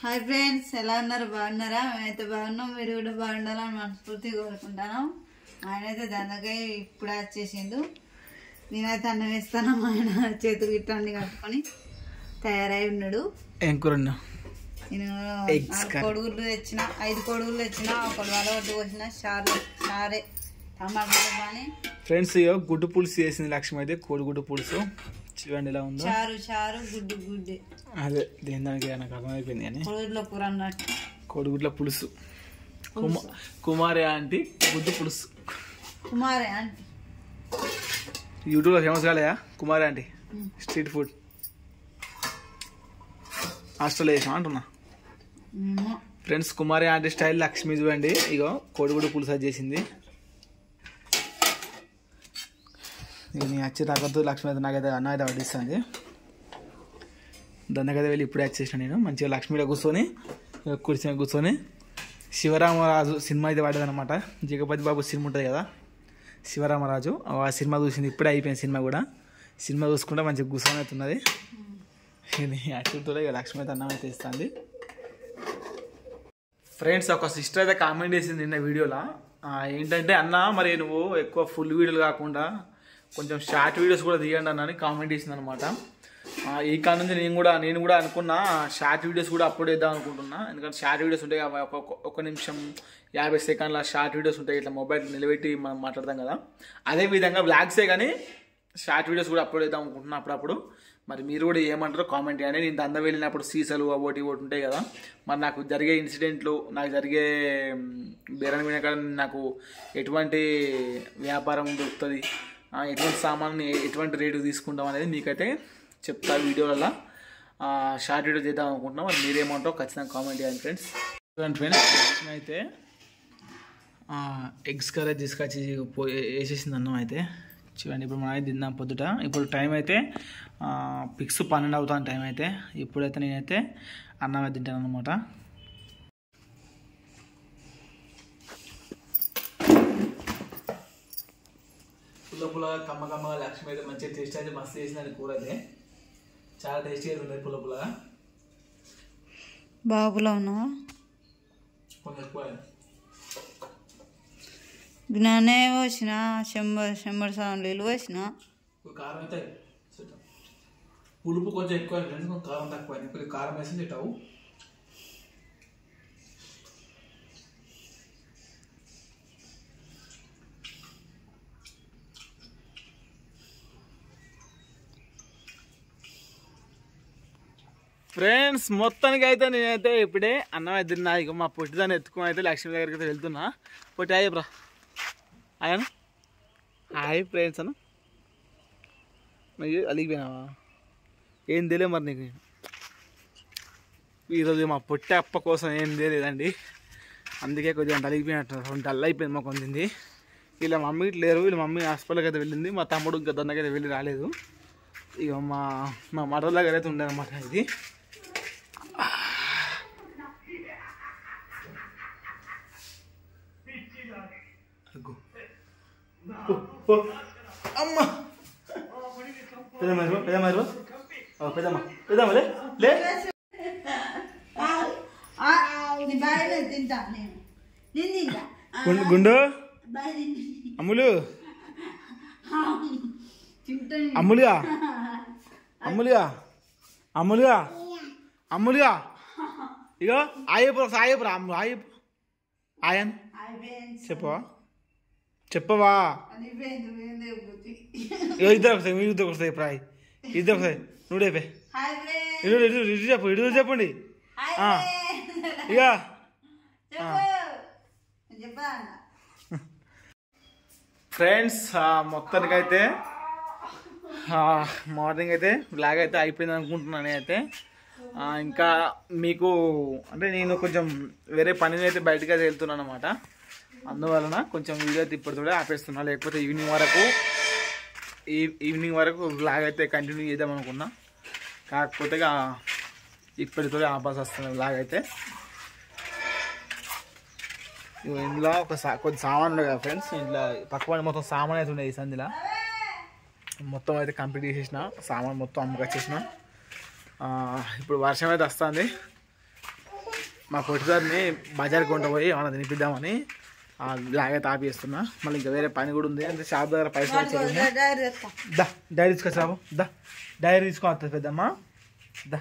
Hi friends, ఎలా ఉన్నారు? బాగున్నారా? మేమైతే బాగున్నాం. మీరు కూడా బాగుండాలని మనస్ఫూర్తిగా కోరుకుంటాను. ఆయన అయితే దండకాయ ఇప్పుడే వచ్చేసిండు. నేనైతే అన్నం వేస్తాను. ఆయన చేతులు గిట్టండి కట్టుకొని తయారై ఉన్నాడు. ఏం కూర? నేను 4 కోడిగుడ్లు తెచ్చిన, 5 కోడిగుడ్లు తెచ్చిన, 1 వలగొట్టు పోసిన. చారే టమాటా కానీ ఫ్రెండ్స్, గుడ్డు పులుసు చేసింది లక్ష్మి. అయితే కోడిగుడ్డు పులుసు చూడండి ఎలా ఉందో. చారు గుడ్డు అదే దేని దానికి నాకు అర్థమైపోయింది. కానీ కోడిగుడ్ల కూర అన్నట్టు కోడిగుడ్ల పులుసు. కుమారి ఆంటీ గుడ్డు పులుసు. కుమారి ఆంటీ యూట్యూబ్లో ఫేమస్ కాలేదా కుమారి ఆంటీ? స్ట్రీట్ ఫుడ్ హాస్టల్ వేసాం అంటున్నా. ఫ్రెండ్స్, కుమారి ఆంటీ స్టైల్ లక్ష్మి చూడండి. ఇగో కోడిగుడ్డు పులుసు అది చేసింది. ఇక నేను వచ్చి రాకతో లక్ష్మి అయితే నాకైతే అన్న అయితే వడ్డిస్తుంది. దానికైతే వెళ్ళి ఇప్పుడే వచ్చేసిన నేను. మంచిగా లక్ష్మిలో కూర్చొని కూర్చొని శివరామరాజు సినిమా అయితే పడ్డదనమాట. జగపతి బాబు సినిమా ఉంటుంది కదా, శివరామరాజు. ఆ సినిమా చూసింది. ఇప్పుడే అయిపోయింది సినిమా కూడా. సినిమా చూసుకుంటే మంచిగా కూర్చొని అయితే ఉన్నది. అచ్చుతో ఇక లక్ష్మి అయితే అన్నం అయితే ఇస్తుంది. ఫ్రెండ్స్, ఒక సిస్టర్ అయితే కామెంట్ చేసింది నిన్న వీడియోలో. ఏంటంటే, అన్న మరి నువ్వు ఎక్కువ ఫుల్ వీడియోలు కాకుండా కొంచెం షార్ట్ వీడియోస్ కూడా తీయండి అన్న అని కామెంట్ చేసింది అనమాట. ఈ కాడ నుంచి నేను కూడా అనుకున్నా షార్ట్ వీడియోస్ కూడా అప్లోడ్ చేద్దాం అనుకుంటున్నా. ఎందుకంటే షార్ట్ వీడియోస్ ఉంటాయి, 1 నిమిషం 50 సెకండ్ల షార్ట్ వీడియోస్ ఉంటాయి. ఇట్లా మొబైల్ నిలబెట్టి మనం మాట్లాడతాం కదా, అదే విధంగా వ్లాగ్సే కానీ షార్ట్ వీడియోస్ కూడా అప్లోడ్ చేద్దాం అనుకుంటున్నా అప్పుడప్పుడు. మరి మీరు కూడా ఏమంటారో కామెంట్ చేయండి. నేను దంద వెళ్ళినప్పుడు సీసాలు ఒకటి ఉంటాయి కదా, మరి నాకు జరిగే ఇన్సిడెంట్లు, నాకు జరిగే బేరాన్ని వినక నాకు ఎటువంటి వ్యాపారం దొరుకుతుంది, ఎటువంటి సామాన్ని ఎటువంటి రేటు తీసుకుంటాం అనేది మీకైతే చెప్తా వీడియోలలో. షార్ట్ వీడియో చేద్దాం అనుకుంటున్నాం. మరి మీరేమంటారో ఖచ్చితంగా కామెంట్ చేయండి ఫ్రెండ్స్. ఫ్రెండ్స్, అయితే ఎగ్స్ కర్రీ తీసుకొచ్చి వేసేసింది అన్నం అయితే. చూడండి, ఇప్పుడు మనం తిందాం పొద్దుట. ఇప్పుడు టైం అయితే 12 అవుతాను టైం అయితే. ఇప్పుడైతే నేనైతే అన్నం అయితే తింటాను అనమాట. పుల్లగా కమ్మగా లక్ష్మి అయితే మంచిగా టేస్ట్ అయితే మస్తు చేసింది. కూర అయితే చాలా టేస్టీ అయితే ఉంది. పుల్లగా బాబులో ఉన్నావా? కొంచెం ఎక్కువ జ్ఞానే వచ్చిన 100 సార్లు నీళ్ళు వచ్చిన. కారం అయితే పులుపు కొంచెం ఎక్కువ ఫ్రెండ్స్, కొంచెం కారం తక్కువ. ఇప్పుడు కారం వేసి తింటావు. ఫ్రెండ్స్, మొత్తానికి అయితే నేనైతే ఇప్పుడే అన్నం అయితే తిన్నా. ఇక మా పొట్టిదాన్ని ఎత్తుకుని అయితే లక్ష్మి దగ్గరికి అయితే వెళ్తున్నా. పొట్టి హాయ్ బ్రా. ఆయన హాయ్ ఫ్రెండ్స్ అన్న. అలిగిపోయినావా? ఏం తెలియదు మరి నీకు. ఈరోజు మా పొట్టి అప్ప కోసం ఏం తెలియదండి, అందుకే కొద్దిగా అలిగిపోయినట్టు డల్ అయిపోయింది. మాకు కొంది. వీళ్ళ మమ్మీ లేరు, వీళ్ళ మమ్మీ హాస్పిటల్కి అయితే వెళ్ళింది. మా తమ్ముడు ఇంకా దొందకైతే వెళ్ళి రాలేదు. ఇక మా మటన్ దగ్గర అయితే ఉండేదన్నమాట ఇది. అమ్మ గుండు అమ్ములు అమ్ములుగా అమ్ములుగా అమ్ములుగా అమ్ములుగా ఇగో ఆయపురా సాయపురా ఆయపు ఆయన్ చెప్పవా? ఇద్దరు వస్తాయి, మీరు ఇద్దరు వస్తాయి. ఇప్పుడు ఇద్దరు వస్తాయి. నువ్వు అయిపోయి ఇటు చెప్పు, ఇటు చెప్పండి. ఇక ఫ్రెండ్స్, మొత్తానికైతే మార్నింగ్ అయితే బ్లాగ్ అయితే అయిపోయింది అనుకుంటున్నాను అయితే. ఇంకా మీకు అంటే నేను కొంచెం వేరే పని అయితే బయటకు అయితే వెళ్తున్నాను అనమాట. అందువలన కొంచెం వీడియో అయితే ఇప్పటితోనే ఆపేస్తున్నా. లేకపోతే ఈవినింగ్ వరకు బ్లాగ్ అయితే కంటిన్యూ చేద్దాం అనుకున్నా. కాకపోతే ఇప్పటితోనే ఆపాల్సి వస్తుంది బ్లాగ్ అయితే. ఇంట్లో కొద్ది సామాన్ ఉండే కదా ఫ్రెండ్స్, ఇంట్లో పక్క మొత్తం సామాన్ అయితే ఉండేది. ఈ సంధిలో మొత్తం అయితే కంప్లీట్ చేసేసిన, సామాన్ మొత్తం అమ్మకొచ్చేసిన. ఇప్పుడు వర్షం అయితే వస్తుంది. మా పొట్టిదారిని బజార్కి కొంట పోయి ఏమన్నా తినిపిద్దామని లాగే తాపిస్తున్నా. మళ్ళీ ఇంకా వేరే పని కూడా ఉంది. అంటే షాప్ దగ్గర పైసలు వచ్చాయి. దా డైరీ తీసుకొచ్చావు. దా డైరీ తీసుకొని వస్తుంది పెద్దమ్మ. దా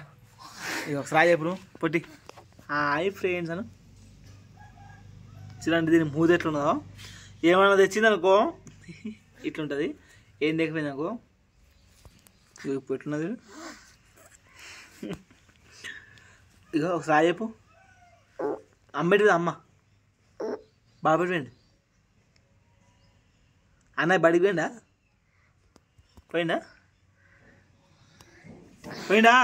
ఇక ఒకసారి చెప్పు పొట్టి. హాయ్ ఫ్రెండ్స్ అను. చూడండి దీని మూత ఎట్లున్నదో. ఏమన్నా తెచ్చిందనుకో ఇట్లుంటుంది. ఏం తెగిపోయింది అనుకో ఇప్పుడు ఎట్లున్నది. ఇక ఒకసారి చెప్పు. అమ్మేటిది అమ్మ బాబు పోయింది. అన్నయ్య బడికి పోయిందా? పోయిందా?